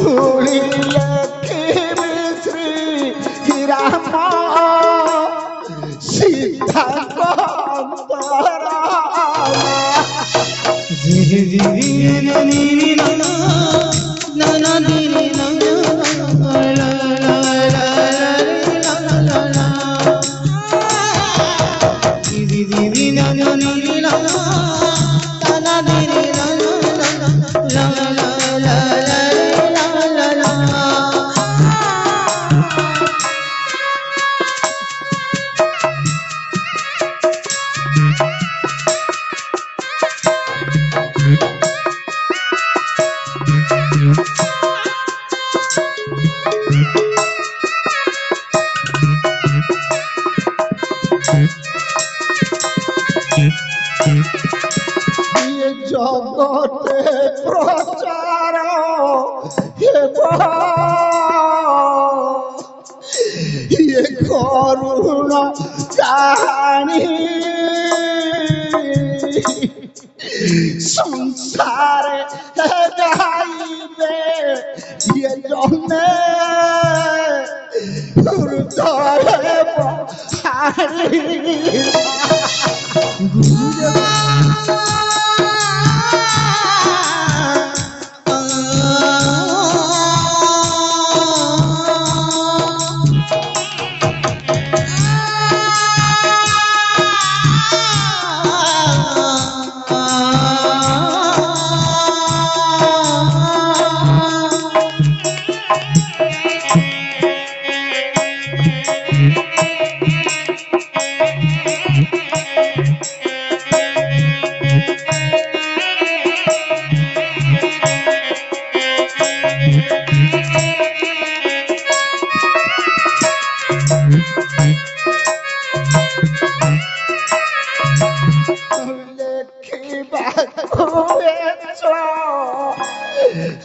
धूली लक्ष्मी श्री राम सीता जगते प्रचार ये करुण कहानी संसार गाइबे ये जने हृदय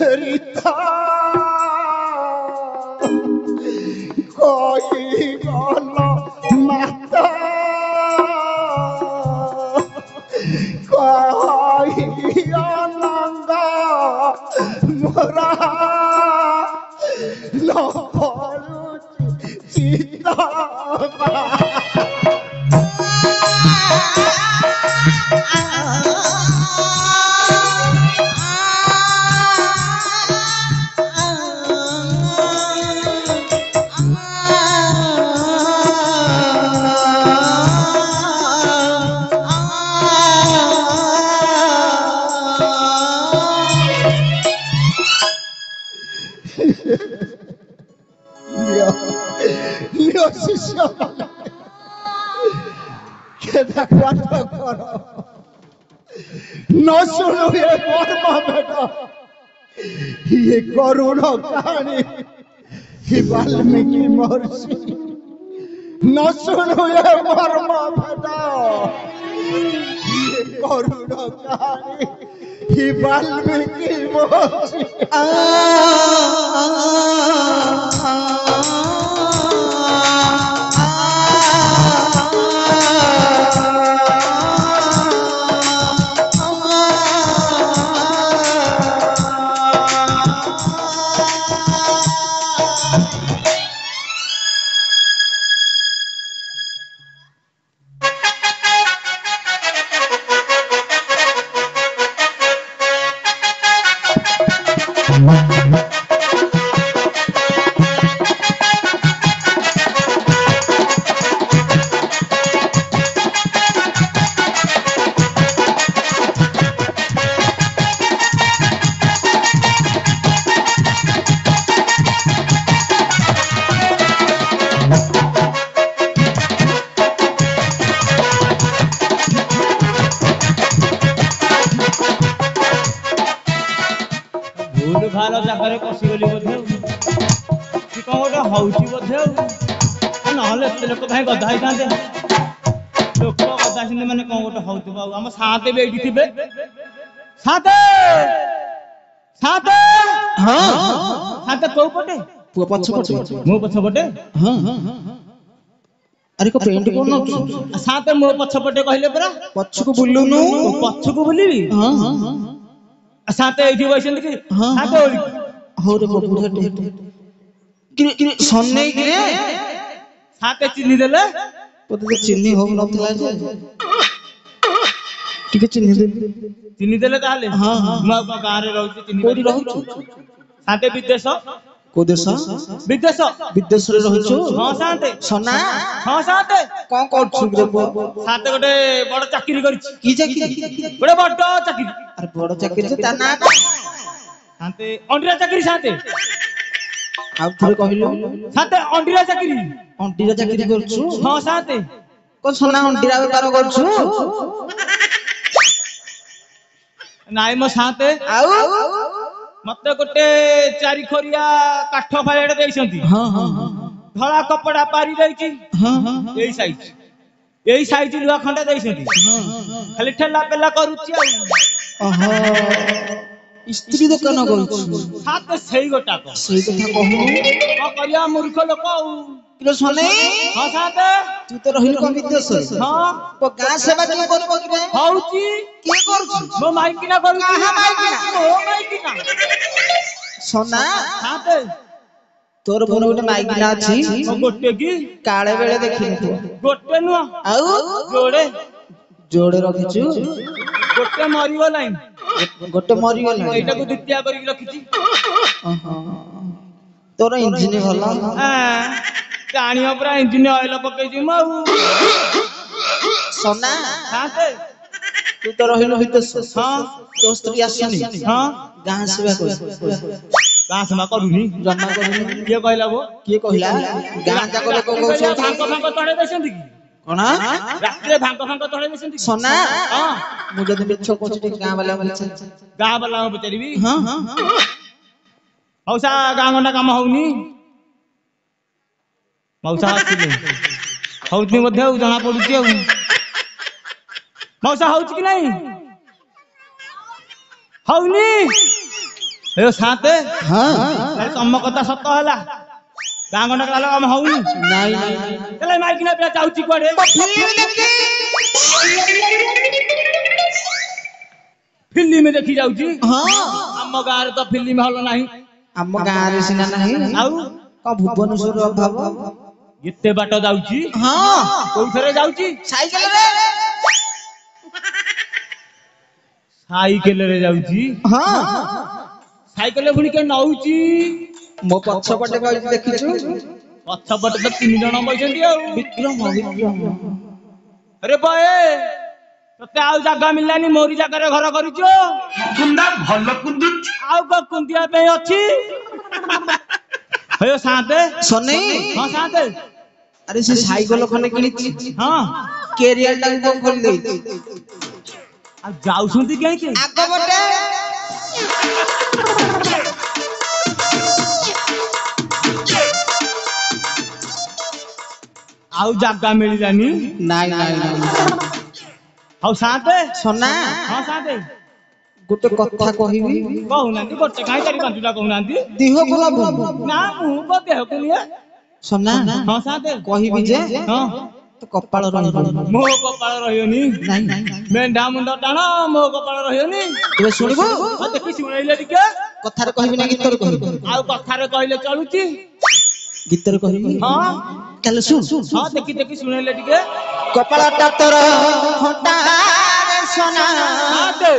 रीता कोई बोलो माता कोई आनंद मोरा लो सीता न सुनो ये मर्म बेटा ये करुण कहानी ये वाल्मीकि महर्षि न सुनो ये मर्म बेटा ये करुण कहानी ये वाल्मीकि महर्षि भालो जगह पशिगली बोधे कि कौन गोटे हौची बोधे नहले एत लोक भाई गधा ही था लोक गधा से मैंने कौन गोटे हौथुब आम साते भी ये थे साते साते हाँ साते कौ पटे पछपटे मो पछपटे हाँ अरे को पेंट कोन न साते मो पछपटे कहले परा पछको बुल्लुनु पछको बुलिबी हां हां साते एठी बसिन कि साते ओली ହଉରେ ପ୍ରଭୁ ହେଟେ ସନେଇ କିରେ ସାତେ ଚିନି ଦେଲେ ତୋତେ ଚିନି ହଉ ନଥିଲା ଯେ ଟିକେ ଚିନି ଦେ ଚିନି ଦେଲେ ତାହେଲେ ହଁ ହଁ ମୁଁ ଆଉ କଣ ଗାଁରେ ରହୁଛି ଚିନି କୋଉଠି ଦେଲି? ରହୁଛୁ ସାତେ ବିଦେଶ କୋଉ ଦେଶ ବିଦେଶ ବିଦେଶରେ ରହୁଛୁ ହଁ ସାତେ ସନା ହଁ ସାତେ କଣ କରୁଛୁ ରେ ପୁଅ ସାତେ ଗୋଟେ ବଡ ଚାକିରି କରିଛି କି ଚାକିରି ଗୋଟେ ବଡ ଚାକିରି ଆରେ ବଡ ଚାକିରି ଯେ ତା ନାଁ କଣ ସାତେ ଅଣ୍ଡିରା ଚାକିରି ସାତେ ଆଉ ଥରେ କହିଲୁ ସାତେ ଅଣ୍ଡିରା ଚାକିରି ଅଣ୍ଟିର ଚାକିରି କରୁଛୁ ହଁ ସାତେ କଣ ସନା ଅଣ୍ଟିରା ବେପାର କରୁଛୁ ନାଇଁ ମୋ ସାତେ ଆଉ ମତେ ଗୋଟେ 4 ଖରିଆ କାଠ ଫାଇଡେ ଦେଇଛନ୍ତି ହଁ ହଁ ହଁ ଧଳା କପଡା ପାରି ଦେଇଛି ହଁ ହଁ ଏଇ ସାଇଜ ଲୁହା ଖଣ୍ଡା ଦେଇଛନ୍ତି ଖାଲି ଠେଲା ପେଲା କରୁଛି ଆଉ ଓହୋ ସ୍ତ୍ରୀ ଦୋକାନ କରୁଛୁ ସାତେ ସେଇ ଗୋଟାକ ସେଇ କଥା କହୁନୁ କଣ କରିବା ମୂର୍ଖ ଲୋକ ଆଉ କିଲୋ ସନେଇ ହଁ ସାତେ ତୁ ତ ରହିଲୁ କଣ ବିଦେଶରେ ହଁ ତ ଗାଁ ସେବା କିଏ କରିବ କିରେ ହଉଛି କିଏ କରୁଛୁ ମୋ ମାଇକିନା କରୁଛି କାହା ମାଇକିନା? ମୋ ମାଇକିନା ସନା ସାତେ ତୋର ପୁଣି ଗୋଟେ ମାଇକିନା ଅଛି ମୋ ଗୋଟେ କି କାଳେ ବେଳେ ଦେଖିନଥିବ ଗୋଟେ ନୁହଁ ଆଉ ଯୋଡେ ଯୋଡେ ରଖିଛୁ ଗୋଟେ ମରିଗଲାଣି ଗୋଟେ ମରିଗଲା ଏଇଟାକୁ ଦ୍ୱିତୀୟ କରିକି ରଖିଛି ତୋର ଇଞ୍ଜିନ ଭଲ ଜାଣିବ ପୁରା ଇଞ୍ଜିନ ଅଏଲ ପକେଇଛି ମୁଁ ଆଉ ସନା ସାତେ ତୁ ତ ରହିଲୁ ବିଦେଶ ହଁ ତୋ ସ୍ତ୍ରୀ ଆସୁନି ହଁ ଗାଁ ସେବା କରୁ ଗାଁ ସେବା କରୁନି ଜମା କରୁନି କିଏ କହିଲା ବୋ କିଏ କହିଲା ଗାଁ ଯାକ ଲୋକ କହୁଛନ୍ତି ଭାଙ୍ଗ ଫାଙ୍କ ତଳେ ଦେଇଛନ୍ତି କି କଣ ରାତିରେ ଭାଙ୍ଗ ଫାଙ୍କ ତଳେ ଦେଇଛନ୍ତି କି ସନା ହଁ ମୁଁ ଯଦି ମିଛ କହୁଛି ଟିକେ ଗାଁ ବାଲା ଗାଁ ବାଲାଙ୍କୁ ପଚାରିବି ହଁ ମଉସା ଗାଁ ଗଣ୍ଡା କାମ ହଉନି ମଉସା ଆସିଲେ ହଉଛି ମଧ୍ୟ ଆଉ ଜଣା ପଡୁଛି ଆଉ ମଉସା ହଉଛି କି ନାଇଁ ହଉନି ଏ ସାତେ ହଁ ତମ କଥା ସତ ହେଲା ଗାଁ ଗଣ୍ଡା କାମ ହଉନି ନାଇଁ ତାହେଲେ ମାଇକିନା ପିଲା ଯାଉଛି କୁଆଡେ ଫିଲ୍ମ ଦେଖି ଯାଉଛି ହଁ ଆମ ଗାଁରେ ତ ଫିଲ୍ମ ହଲ ନାହିଁ ଆମ ଗାଁରେ ସିନା ନାହିଁ ଆଉ କଣ ଭୁବନେଶ୍ୱର ଅଭାବ ଏତେ ବାଟ ଯାଉଛି ହଁ କୋଉଥିରେ ଯାଉଛି ସାଇକେଲରେ ସାଇକେଲରେ ଯାଉଛି ହଁ ସାଇକେଲ ପୁଣି କିଏ ନଉଛି ମୋ ପଛପଟେ ବଇଛି ଦେଖିଛୁ ପଛପଟେ ତ 3 ଜଣ ବଇଛନ୍ତି ଆଉ ବିକ୍ରମ ଆରେ ବଏ ତତେ ଆଉ ଜାଗା ମିଳିଲାନି ମୋରି ଜାଗାରେ ଘର କରିଛୁ ଭଲ କୁନ୍ଦୁଛି ଆଉ କଣ କୁନ୍ଦିଆ ପାଇଁ ଅଛି ହେ ସାତେ ସନେଇ ହଁ ସାତେ ଆରେ ସେ ସାଇକେଲ ଖଣ୍ଡେ କିଣିଛି ହଁ କେରିୟର ଟାକୁ ଖୋଲି ଦେଇଛି ଆଉ ଯାଉଛନ୍ତି କାହିଁକି ଆଗ ପଟେ ଆଉ ଜାଗା ମିଳିଲାନି ନାଇଁ ହଉ ସାତେ ସନା ହଁ ସାତେ ଗୋଟେ କଥା କହିବି କହୁନାହାନ୍ତି ଗୋଟେ କାହିଁ 4-5ଟା କହୁନାହାନ୍ତି ଦେହ ଖରାପ ନା ମୁଁ କଣ ଦେହକୁ ନିଏ ସନା ହଁ ସାତେ କହିବି ଯେ ହଁ ତ କପାଳ ରହିବ ମୋ କପାଳ ରହିବନି ନାଇଁ ମେଣ୍ଢା ମୁଣ୍ଡ ଟାଣ ମୋ କପାଳ ରହିବନି ଏବେ ଶୁଣିବୁ ଦେଖି ଶୁଣେଇଲେ ଟିକେ କଥାରେ କହିବି ନା ଗୀତରେ କହିବି ଆଉ କଥାରେ କହିଲେ ଚଳୁଛି ଗୀତରେ କହିବି ହଁ ତାହେଲେ ଶୁଣ ହଁ ଦେଖି ଶୁଣେଇଲେ ଟିକେ କପାଳଟା ତୋର ଫଟାରେ ସନା ସାତେ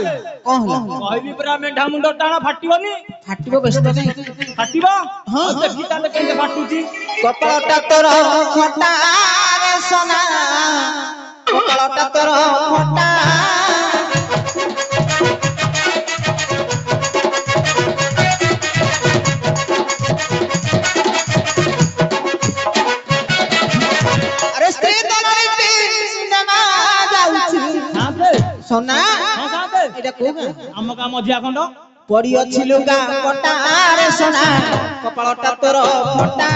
କଣ ହେଲା କହିଲି ପୁରା ମେଣ୍ଢା ମୁଣ୍ଡ ଟାଣ ଫାଟିବନି ଫାଟିବ ବ୍ୟସ୍ତ ନାହିଁ ଫାଟିବ ହଁ ଦେଖି ତାହେଲେ କେମିତି ଫାଟୁଛି କପାଳଟା ତୋର ଫଟାରେ ସନା କପାଳଟା ତୋର ଫଟା ଆରେ ସ୍ତ୍ରୀ ଦଳଟି ସିନେମା ଯାଉଛି ସନା ହଁ ସାତେ ଏଇଟା କୋଉ ଗାଁ ଆମ ଗାଁ ମଝିଆ ଖଣ୍ଡ ପଡି ଅଛି ଲୁଗା ପଟାରେ ସନା କପାଳଟା ତୋର ଫଟା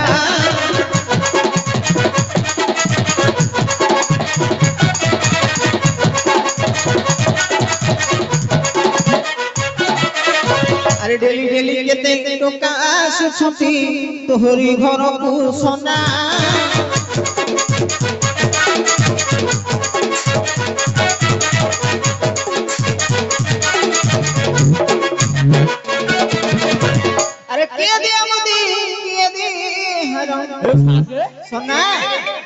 আরে ডেলি ডেলি কেতে টোকা আସୁছন্তি তোহরি ঘরকু সোনা আরে ଏ ସାତେ ସନା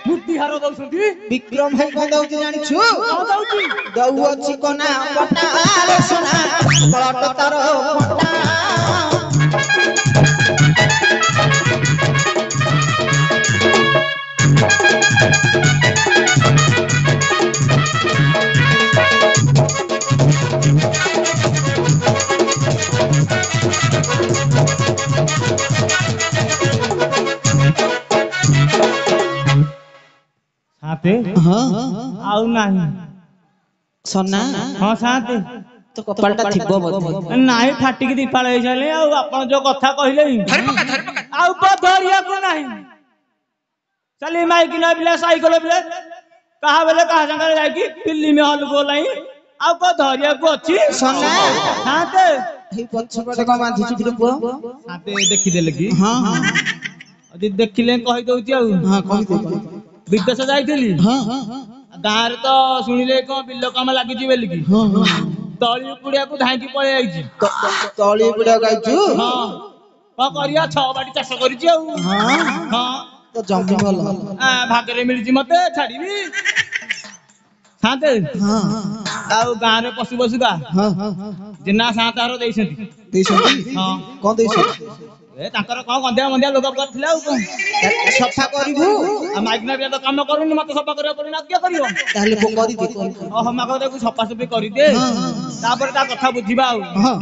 ମୁଦି ହାର ଦଉଛନ୍ତି ବିକ୍ରମ ଭାଇ କଣ ଦଉଛି ଜାଣିଛୁ? କଣ ଦଉଛି ଦଉଅଛି କନା ପଟା ରେ ସନା କଳଟ ତାର ପଟା। ସାତେ ହଁ ଆଉ ନାହିଁ ସନା ହଁ ସାତେ ତ କପାଳଟା ଥିବ ବୋଧେ। ନାହିଁ ଫାଟିକି ଦିପାଳ ହେଇସାରିଲେ ଆଉ ଆପଣ ଯୋଉ କଥା କହିଲେ ଆଉ କଣ ଧରିବାକୁ ନାହିଁ ଚାଲି ମାଇକି ନା ପିଲା ସାଇକେଲ ପିଲା କାହା ବେଲେ କାହା ସାଙ୍ଗରେ ଯାଇକି ଫିଲ୍ମ ହଲକୁ ଗଲାଇଁ ଆଉ କଣ ଧରିବାକୁ ଅଛି ସନା ସାତେ ଏଇ ପଛପଟେ କଣ ବାନ୍ଧିଛୁ କିରେ ପୁଅ? ସାତେ ଦେଖିଦେଲେ କି ହଁ ହଁ ଯଦି ଦେଖିଲେ କହିଦଉଛି ଆଉ ହଁ କହିଦେ ବିଦେଶ ଯାଇଥିଲି ହଁ ଗାଁରେ ତ ଶୁଣିଲେ କଣ ବିଲ କାମ ଲାଗିଛି ବୋଲିକି ହଁ ହଁ ତଳି ଉପୁଡିଆକୁ ଧାଇଁକି ପଳେଇ ଆଇଛି ତଳି ପିଡା ଗାଇଛୁ? ହଁ କଣ କରିବା 6 ବାଟି ଚାଷ କରିଛି ଆଉ ହଁ ହଁ ତ ଜମି ଭଲ। ଭାଗରେ ମିଳିଛି ମତେ ଛାଡିବି ସାତେ ହଁ ଆଉ ଗାଁରେ ପଶୁ ପଶୁକା ହଁ ଜିନା ସାତାର ଦେଇଛନ୍ତି ଦେଇଛନ୍ତି ହଁ କଣ ଦେଇଛନ୍ତି? ଏ ତାଙ୍କର କଣ ଗନ୍ଧିଆ ମନ୍ଦିଆ ଲୋକ କରିଥିଲେ ଆଉ କଣ ସଫା କରିବୁ ଆଉ ମାଇକିନା ପିଲା ତ କାମ କରୁନି ମତେ ସଫା କରିବାକୁ ପଡିବ ନା କିଏ କରିବ ତାହେଲେ କରିଦେ ହମା ତାକୁ ସଫାସଫି କରିଦେ ତାପରେ ତା କଥା ବୁଝିବା ଆଉ ହଁ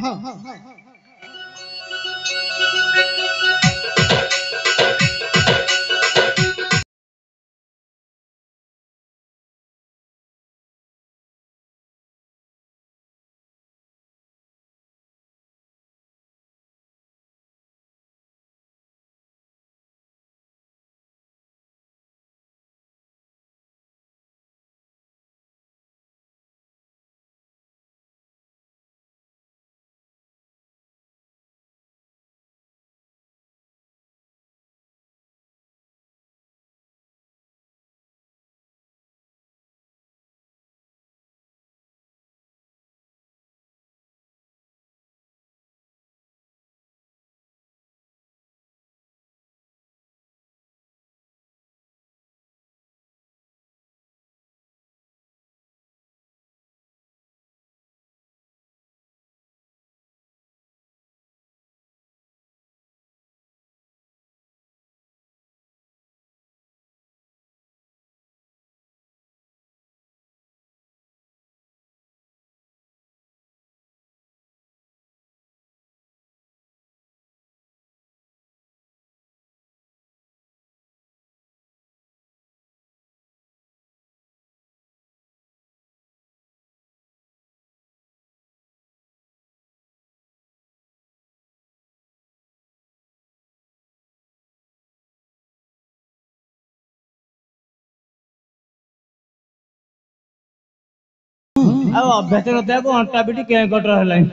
ଆଉ ଅଭ୍ୟାସ ନଥିବାକୁ ଅଣ୍ଟା ପିଠି କେଁକଟର ହେଲାଣି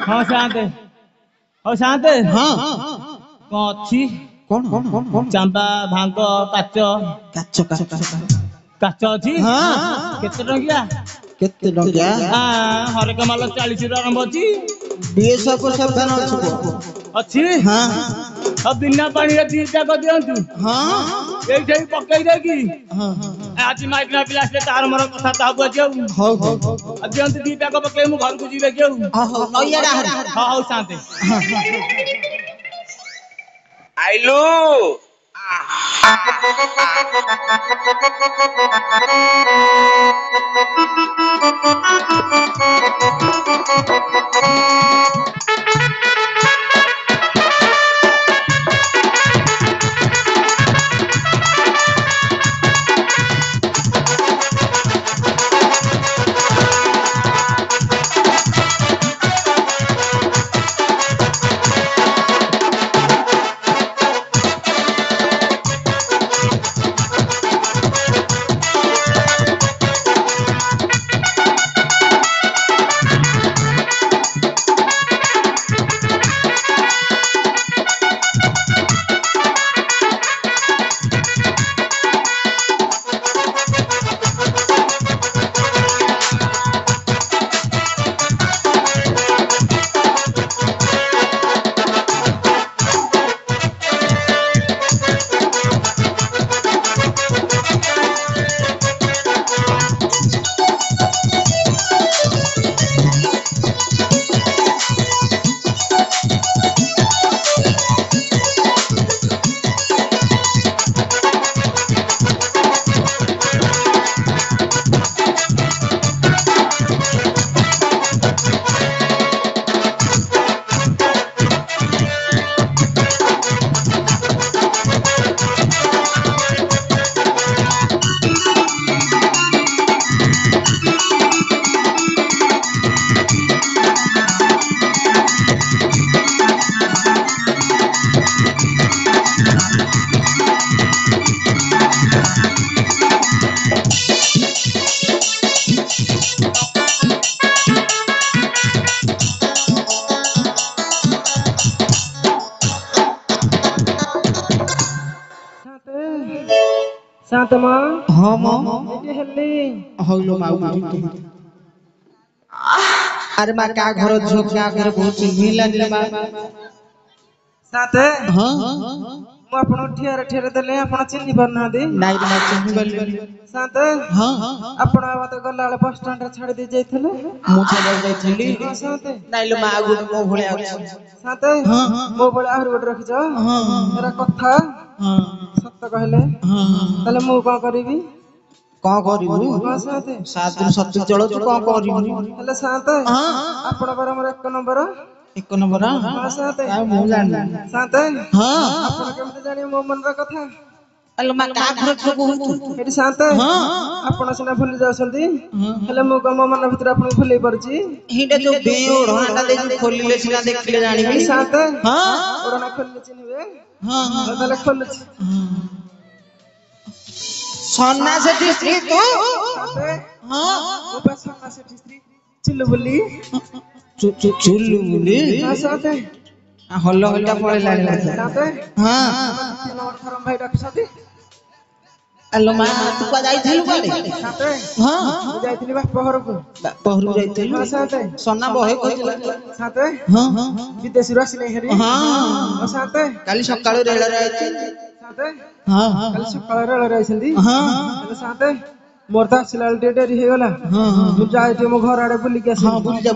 ହଁ ସାନ୍ତେ ହଉ ସାନ୍ତେ ହଁ କଣ ଅଛି କଣ ଚାନ୍ଦା ଭାଙ୍ଗ କାଚ କାଚ କାଚ କାଚ ଅଛି କେତେ ଟଙ୍କିଆ କେତେ ଟଙ୍କିଆ? ହରେକ ମାଲ 40 ରୁ ଆରମ୍ଭ ଅଛି ବିଏସଏଫ ସାବଧାନ ଅଛି ଅଛି ହଁ ଆଉ ବିନା ପାଣିରେ 2ଟା କରିଦିଅନ୍ତୁ ହଁ ଏଇଠି ପକେଇ ଦେଇକି ହଁ ଆଜି ମାଇକିନା ପିଲା ଆସିଲେ ତାର ମୋର କଥା ତା ହବୁ ଆଜି ଆଉ ହଉ ଆଉ ଦିଅନ୍ତୁ 2ଟା ପକେଇ ମୁଁ ଘରକୁ ଯିବି କି ଆଉ ହଉ ନଇଆଡେ ହଉ ସାନ୍ତେ ଆଇଲୁ शांत मां हाँ माँ एटी हेल्ली हौलो माँ अरे मां का घर झोक का घर बहुत चिल्ला रे मां शांत हाँ मु आपण ठेर देले आपण चिन्नी परना दे नाई रे माँ चिन्ह गली शांत हाँ आपण मते गला वाला बस स्टैंड रे छाड़ी दे जाइथिले मु छाड़ा जाइथिली हां शांत नाई लो माँ गुड मो भले अछि शांत मो बळे आहुर गोट रखिछ एरा कथा हाँ सत्य कहले हाँ ताले मु कोन करबी कौन करिबू हां शांत 7 दिन सत्य चलो तू कौन करिबू हेले शांत हाँ आपण पर हमर 1 नंबर एक नंबर हां शांत का मु जान शांत हाँ आपण केमते जानि मो मन रा कथा अल्लो माँ का घर छो बहुत एटी शांत हाँ आपण सिना भूली जाउसंती हेले मो मो मन भीतर आपण भूली परची हिंडे जो बेओढ़ाटा दे जो खोलिले सिना देखिले जानिबी शांत हाँ ओडना खोलले चिन्हबे हाँ ताले खोलले सन्ना से स्त्री तू शांत हाँ ओ बसना से स्त्री चिल्लु बुली चुल्लू बुली हां शांत हल्लो हल्का पळे लाणी लागला शांत हाँ नंबर फरम भाई रखसती अल्लो माँ तू का जाइथिलु काले शांत हाँ मु जाइथिली बाप घर को पहरु जाइथिलु हां शांत सन्ना बहे खोजिला शांत हाँ विदेशी रसिले हेरी हाँ ओ शांत काली सकाळु रेल रे आइछि शांत हाँ काल सकाळ रेल रे आइसंती हाँ हेले शांत मोर त आसिला डेरी हे गला हाँ हाँ मु जाइते मो घर आड़े बुली के आसी हाँ बुझ जा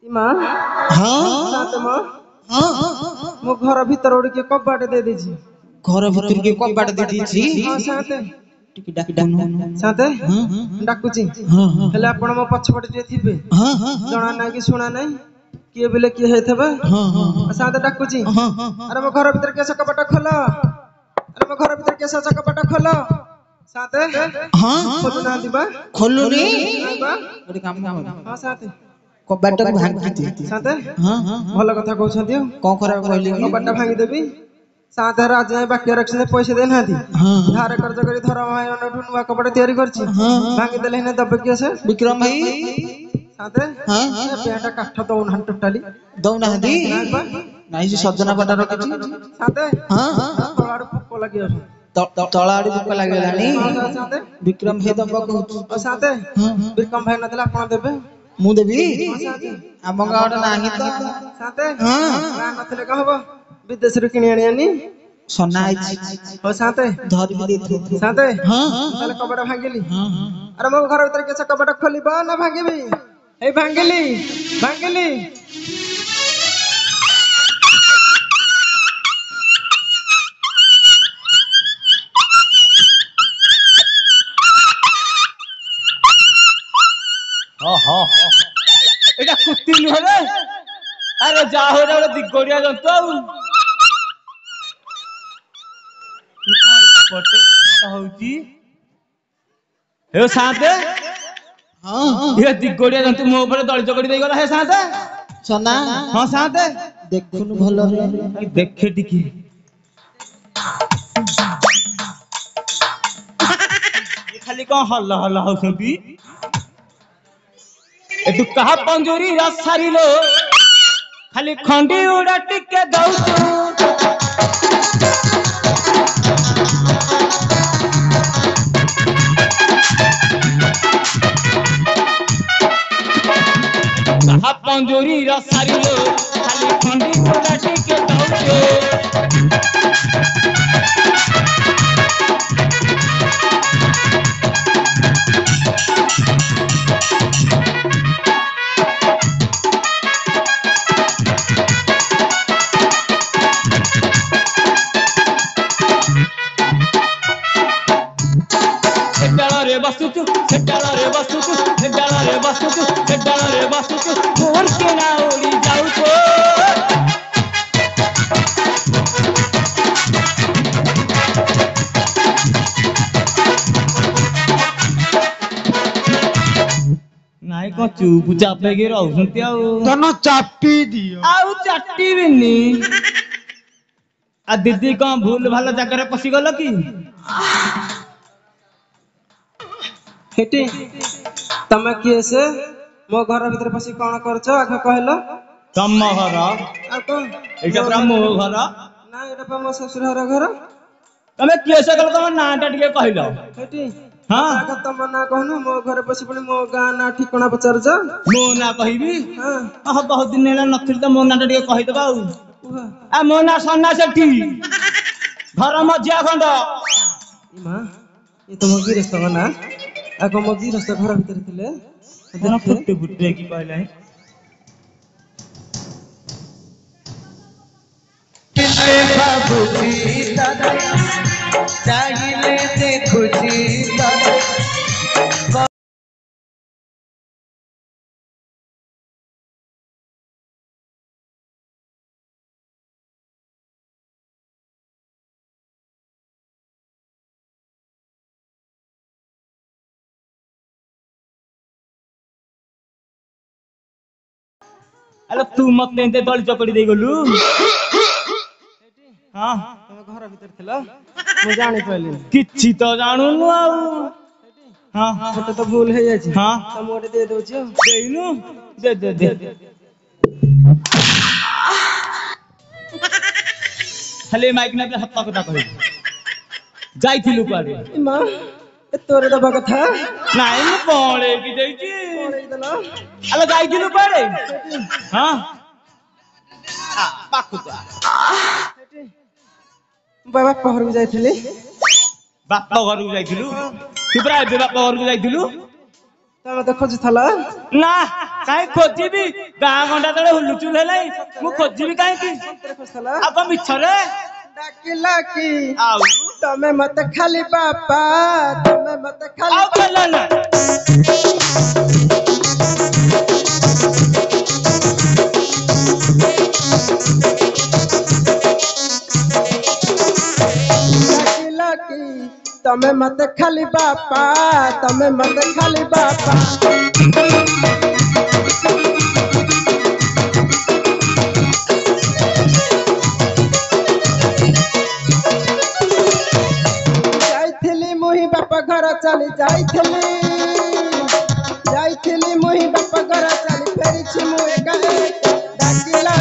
मां हाँ शांत मां हाँ मो घर भीतर उड़ के कबाट दे दीजी घर भीतर के कबाट दे दीछि हां शांत टिकी डाकुनु शांत हाँ डाकुची हाँ हाँ हेले आपण मो पछपट जे थिबे हाँ हाँ जणा नै कि सुना नै किए बिले किए हेथबे हाँ हाँ शांत डाकुची हाँ हाँ अरे मो घर भीतर केस कबाट खोल अरे मो घर भीतर केस कबाट खोल शांत हाँ खोलु ना दिबा खोलुनी आबा गोटे काम कर हां शांत कबाट को भांगी दे शांत हाँ हाँ भलो कथा कहउछंती कौन खराब कहली कि कबाट भांगी देबी शांत राज बाकी रखछने पैसे दे नाथी हाँ धार कर्ज करी धरम भाई अनठु नुवा कपड़ा तयारी करछि हाँ भांगी देले ने दबे के से विक्रम भाई शांत हाँ ए पेटा काठ दउन टोटाली दौना दी नाबा नाई से सजना पटा रखिछि शांत हाँ तोलाड़ पोको लागि आछ तळा आड़ी बुक लागलानी शांत विक्रम भाई दबा कहू ओ शांत हाँ विक्रम भाई नदला आपण देबे मु देबी शांत हम गावड नाही तो शांत हाँ ना नथले कहब विदेश रे किनि आनी सन्ना आइछि ओ शांत धर भी देथु शांत हाँ ताले कबाट भांगिली हाँ अरे मो घर भीतर के कबाट खोलिबा ना भांगिबी ए भांगिली भांगिली এটা কুত্তি নুহে রে আরে যা হয়ে রে দিগড়িয়া জন্তু আউ পটে হউচি হে সাথে हाँ ଏ ଦିଗଡିଆ ଜନ୍ତୁ ମୋ ଉପରେ ଦଳି ଚକଟି ଦେଇଗଲା ହେ ସାଥେ सन्ना ହଁ ସାଥେ देखुनु भलो रे ଦେଖେ ଟିକେ ଏ ଖାଲି କଣ ହଲ ହଲ ହଉଛନ୍ତି ଏଠୁ କାହା ପଞ୍ଜୁରୀ ରସାରିଲୋ ଖାଲି ଖଣ୍ଡି ଉଡା ଟିକେ ଦଉଛୁ काहा पंजोरी रसारिलो खाली खंडी उडा ଟିକେ ଦଉଛୁ ସେଡାଳରେ ବସୁଛୁ ସେଡାଳରେ ବସୁଛୁ ସେଡାଳରେ ବସୁଛୁ ସେଡାଳରେ ବସୁଛୁ ମୋର କେନା ଉଡି ଯାଉଛୁ କଣ ଚୁପ୍ ଚାପ୍ ହେଇକି ରହୁଛନ୍ତି ଆଉ ତନ ଚାପି ଦିଅ। ଆଉ ଚାଟିବିନି। ଆଉ ଦିଦି କଣ ଭୁଲ ଭଲ ଜାଗାରେ ପଶିଗଲ କି? ହେଟି ତମେ କିଏ ସେ ମୋ ଘର ଭିତରେ ପଶି କଣ କରୁଛ ଆଗ କହିଲ? ତମ ଘର ଆଉ କଣ ଏଇଟା ପୁରା ମୋ ଘର। ନା ଏଇଟା ପା ମୋ ଶ୍ୱଶୁର ଘର। ତମେ କିଏ ସେ କହିଲ ତମ ନାଁ ଟା ଟିକେ କହିଲ। ହେଟି ହଁ ମତେ ଆଗ ତମ ନାଁ କହୁନ ମୋ ଘରେ ପଶି ପୁଣି ମୋ ଗାଁ ନାଁ ଠିକଣା ପଚାରୁଛ? ମୋ ନାଁ କହିବି? ହଁ ଓହୋ ବହୁତ ଦିନ ହେଲା ନଥିଲି ତ ମୋ ନାଁ ଟା ଟିକେ କହିଦବା ଆଉ। କୁହ। ଆ ମୋ ନାଁ ସନା ସେଠି, ଘର ମଝିଆ ଖଣ୍ଡ। ମା ଏ ତମ ଗିରସ୍ତଙ୍କ ନା ଆଉ କଣ ମୋ ଗିରସ୍ତ ଘର ଭିତରେ ଥିଲେ? କଣ ଦେଖେ ଫୁଟି ଫୁଟି ହେଇକି କହିଲାଣି। ଚାହିଁଲେ ଦେଖୁଛି ଆଲୋ ତୁ ମତେ ଏମିତି ଦଳି ଚକଟି ଦେଇ ଗଲୁ। ହଁ ତମ ଘର ଭିତରେ ଥିଲ ମୁଁ ଜାଣିପାରିଲିନି। କିଛି ତ ଜାଣୁନୁ ଆଉ। ହଁ ଗୋଟେ ତ ଭୁଲ ହେଇଯାଇଛି ହଁ ତମକୁ ଗୋଟେ ଦେଇ ଦଉଛି ଆଉ। ଦେଇନୁ ଦେ ଦେ ଦେ। ଖାଲି ମାଇକି ନା ସତ କଥା କହିବୁ। ଯାଇଥିଲୁ କୁଆଡେ? ଏ ମା ଏ ତୋରେ ଦବା କଥା ନାଇଁ ମୁଁ ପଳେଇକି ଦେଇଛି। ପଳେଇ ଦେଲ। ଆଲୋ ଯାଇଥିଲୁ କୁଆଡେ? ହଁ ପାଖକୁ ଆ। ମୁଁ ବାପା ଘରକୁ ଯାଇଥିଲି। ବାପ ଘରକୁ ଯାଇଥିଲୁ? ତୁ ପରା ଏବେ ବାପ ଘରକୁ ଯାଇଥିଲୁ? ତମେ ମତେ ଖୋଜୁଥିଲ? ନା କାହିଁ ଖୋଜିବି, ଗାଁ ଗଣ୍ଡା ତଳେ ହୁଲୁଚୁଲ ହେଲାଣି ମୁଁ ଖୋଜିବି କାହିଁକି? ସତରେ ଖୋଜୁଥିଲ? ଆଉ କଣ ମିଛରେ? ଡାକିଲା କି ଆଉ ତମେ ମତେ ଖାଲି ବାପା, ତମେ ମତେ ଖାଲି ଆଉ କହିଲ ନା। ଡାକିଲା କି ତମେ ମତେ ଖାଲି ବାପା, ତମେ ମତେ ଖାଲି ବାପା। ଯାଇଥିଲି ମୁହିଁ ବାପା ଘର ଚାଲି ଯାଇଥିଲି, ଯାଇଥିଲି ମୁହିଁ ବାପା ଘର ଚାଲି ଫେରିଛି ମୁଁ ଏକା ଏକା। ଡାକିଲା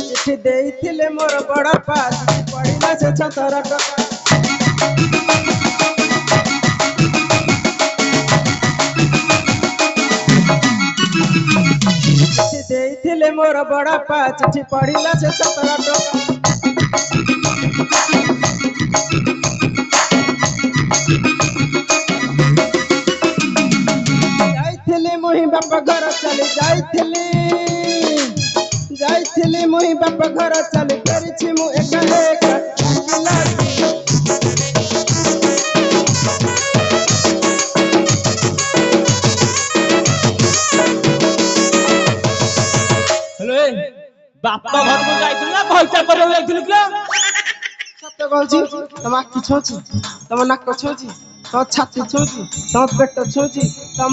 ଚିଠି ଦେଇଥିଲେ ମୋର ବଡ ପା, ଚିଠି ପଢିଲା ସେ 17 ଟଙ୍କା। ଚିଠି ଦେଇଥିଲେ ମୋର ବଡ ପା, ଚିଠି ପଢିଲା ସେ 17 ଟଙ୍କା। ଯାଇଥିଲି ମୁହିଁ ବାପା ଘର ଚାଲି ଯାଇଥିଲି, ଯାଇଥିଲି ମୁହିଁ ବାପା ଘର ଚାଲି ଫେରିଛି ମୁଁ ଏକା ଏକା। ଡାକିଲା ହେଲୋ ବାପ ଘରକୁ ଯାଇଥିଲୁ ନା ଭଇଚା କରିବାକୁ ଯାଇଥିଲୁ କିଲୋ? ସତ କହୁଛି, ତମ ଆଖି ଛୁଉଁଛି, ତମ ନାକ ଛୁଉଁଛି, ତମ ଛାତି ଛୁଉଁଛି, ତମ ପେଟ ଛୁଉଁଛି, ତମ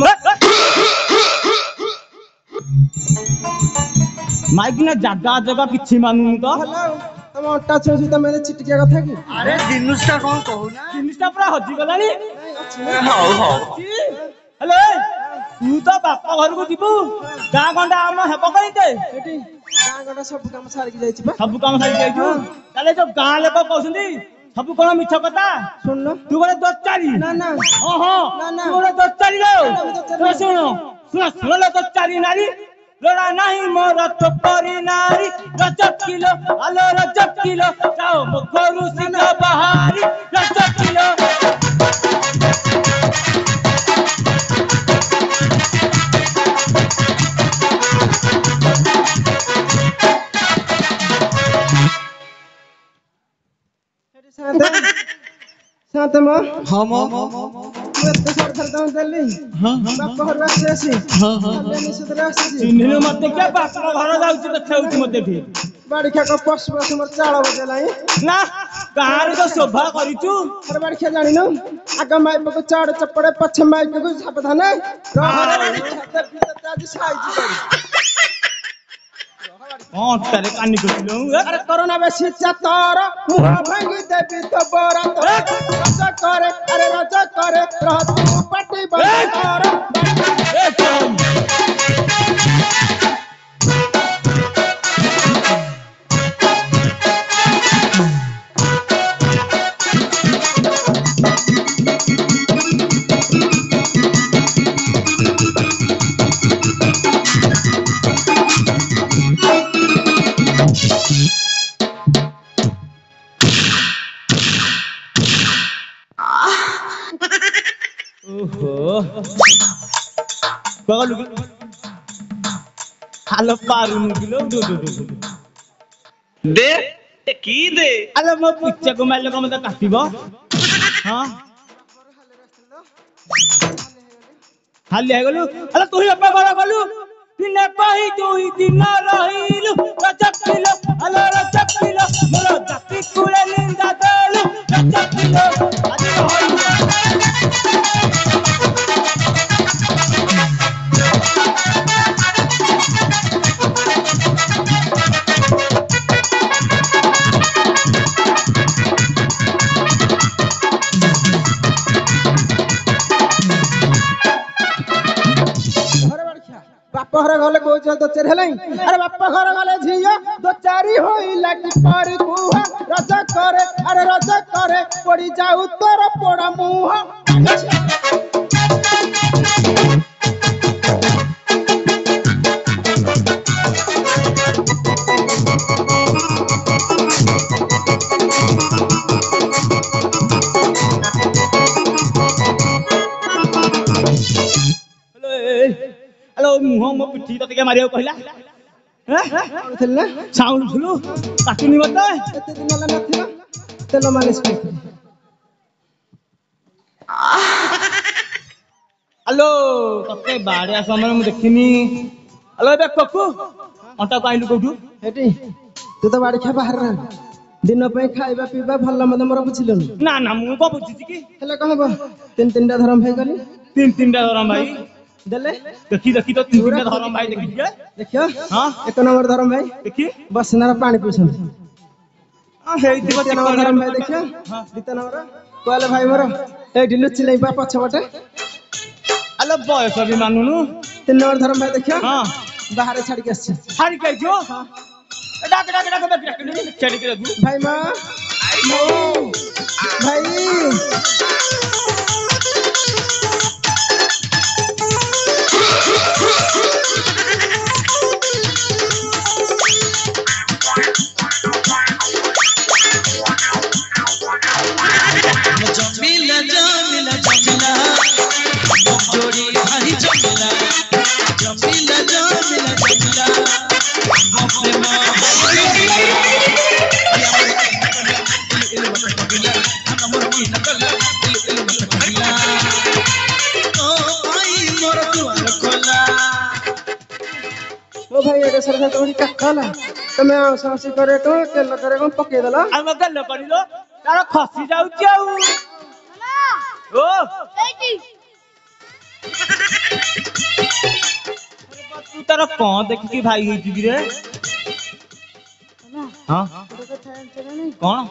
ମାଇକିନା ଜାଗା ଜାଗା କିଛି ମାନୁନି ତ। ଭଲ ଆଉ ତମ ଅଣ୍ଟା ଛୁଉଁଛି, ତମେ ଚିଟିକିଆ କଥା କି? ଆରେ ଜିନିଷଟା କଣ କହୁନା? ଜିନିଷଟା ପୁରା ହଜିଗଲାଣି। ନାଇଁ ଅଛି ନା। ହଉ ହଉ। ହେଲୋ ତୁ ତ ବାପ ଘରକୁ ଯିବୁ, ଗାଁ ଗଣ୍ଡା ଆମ ହେବ କେତେ? ଏଠି ଗାଁ ଗଣ୍ଡା ସବୁ କାମ ସାରିକି ଯାଇଛି ବା। ସବୁ କାମ ସାରିକି ଯାଇଛୁ? ତାହେଲେ ଯୋଉ ଗାଁ ଲୋକ କହୁଛନ୍ତି ସବୁ କଣ ମିଛ କଥା? ଶୁଣୁନ ତୁ ଗୋଟେ ଦୋଚାରୀ। ନା ନା ହଁ ହଁ ନା ନା ତୁ ଗୋଟେ ଦୋଚାରୀ ଲୋ। ନା, ମୁଁ ଦୋଚାରୀ ଶୁଣ ନୁହେଁ। ଶୁଣ ଶୁଣ ଲୋ ଦୋଚାରୀ ନାରୀ। ଲୋଡ଼ା ନାହିଁ ମୋର ତୋପରି ନାରୀ, ରଜକିଲୋ ଆଲୋ ରଜକିଲୋ, ଯାଅ ମୁଖରୁ ଶୀଘ୍ର ବାହାରି ରଜକିଲୋ। ଶାନ୍ତ ଶାନ୍ତ ମ ହଁ ମ ମୁଁ ଏତେ ଥର ତମକୁ ଦେଲି ବାପ ଘରୁ ଆସି ଖାଲି ନିଷେଧରେ ଆସିଛି। ଚିହ୍ନିଲୁ ମତେ କିଏ? ବାପ ଘର ଯାଉଛି ତ ଖେଳୁଛି ମତେ ଏଠି। ବାଡ଼ିଖିଆ କ ପଶୁ ପଶୁ ମୋର ଚାଳ ବଜେଇଲାଣି ନା ଗାଁରେ ତ ଶୋଭା କରିଛୁ ଆରେ ବାଡ଼ିଖିଆ ଜାଣିନୁ ଆଗ ମାଇପକୁ ଚାଡ଼ ଚପଡ଼େ ପଛ ମାଇପକୁ ସାବଧାନ ରହରେ ବାଡ଼ିଖିଆ ଦେବି ତତେ ଆଜି ସାଇଜି କରି ଅଣ୍ଟାରେ କାନି କରିଥିଲୁ ଆରେ କରୋନା ବେଶୀ ଚାତର ମୁହ ଭାଙ୍ଗି ଦେବି ତ ବରାତ ରଜ करे अरे रज करे रह तू पाटी बंद Bagus halo paru nugilo दे की दे halo mau pizza ko mailo kamu tak katibo ha hali hai golu halo tu hi apa bala golu dine pahi tu hi dina rahilu rajak kilo halo rajak kilo moro jati kule ninda delu rajak kilo adi hoy बाप घर गले coach दो चार हेलै अरे बाप घर गले झियो दो चारी होई लागी परी कुहा रज करे अरे रज करे पड़ी जाऊ तोर पोड़ा मुह halo muho mo pithi tate ke mariya कहला थेला साउंड थुलु काटुनी मते एते दिन ला नथिला तेल मालिश कर halo तते बाड़िया समय मु देखिनी halo बे ककु अंटा काइलु कोठु एटी तू तो बाड़ी खा बाहर रह दिन पे खाइबा पीबा भल मद मोर बुझिलनु ना ना मु को बुझिछि की हेले कहबो तीन तीनटा धरम भाई गली तीन टा धरम भाई देले देखी देखी तो तीन टा धरम भाई देखी के देखियो हां एक नंबर धरम भाई देखी बसनार पानी पीछन हां हेई दिबो तीन नंबर धरम भाई देखियो हां द्वितीय नंबर कहले भाई मोर ए ढिलु चिलेबा पछ बटे halo बयस भी मानुनु तीन नंबर धरम भाई देखियो हां बाहर छाड़ी के आछी छाड़ी के जो डाक डाक डाक डाक छाड़ी के दू भाई मां भाई जमिला जमिला जमिला जोड़ी भाई जमिला जमिला जमिला जमिला अपने मां हमर की नकल ओ भाई मोर दुआर खोला ओ भाई एके सरसा तोड़ी कखला तमे आउसासी करे को तेल करे को पके देला हम गल्ल करिलो तारा खसी जाउची आउ ओ एटी तू तारा कोन देखि की भाई होई जी रे हां कोन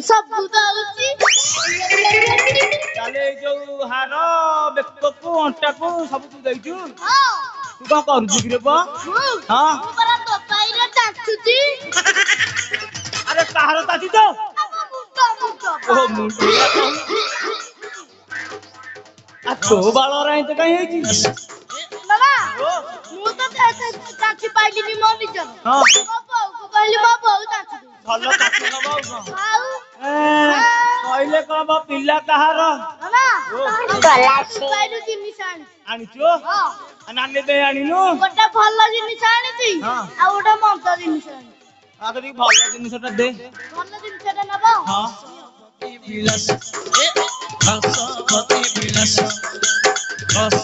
सब बुदाउची ताले जो हार बेको को अंटा को सब तू देइछु हां तू कोन करू जी रे बा हां तू बरा तो पाइरे चाचुची अरे कहारो ताची तो ओ मुंडे आ तो बालो रे तो कहीं होई छी बाबा मु तो चाची पाइली मो निजर हां बाबा को कहली बाबा चाची भलो काटी न बाऊ आउ कहले कहब पिल्ला कहार बाबा गलासी पाइलु जिनिसान आनिचो हां नाने दे आनिनु गोटा भल्ला जिनिस आनिची हां आ गोटा ममता जिनिस आनी आकरी भलो जिनिसटा दे भल्ला जिनिसटा नबा हां विलास ए हंस पति विलास हंस